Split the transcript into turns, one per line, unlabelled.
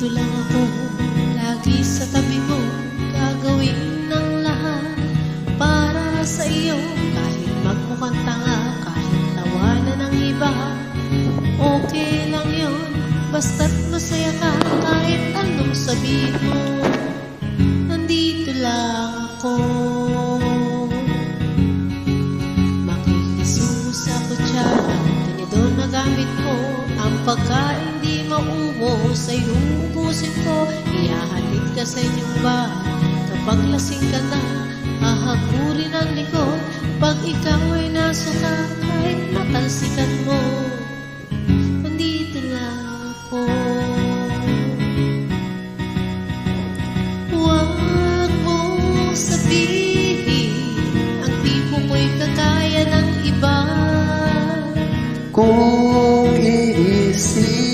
Nandito lang ako, lagi sa tabi mo, gagawin ng lahat para sa iyo. Kahit magmukhang tanga, kahit tawanan ng iba, okay lang yun, basta't masaya ka. Kahit anong sabihin mo, nandito lang ako. Makikisubo sa kutsara, tinidor na gamit ko. Ang pagkain di maubos ay uubusin ko. Ihahalid ka sa inyong bahay kapag lasing ka na, hahagurin ang likod pag ikaw ay nasuka. Kahit matalsikan mo, nandito lang ako. Huwag mo sabihin ang tipo ko'y kakaya ng iba.
Kung iisip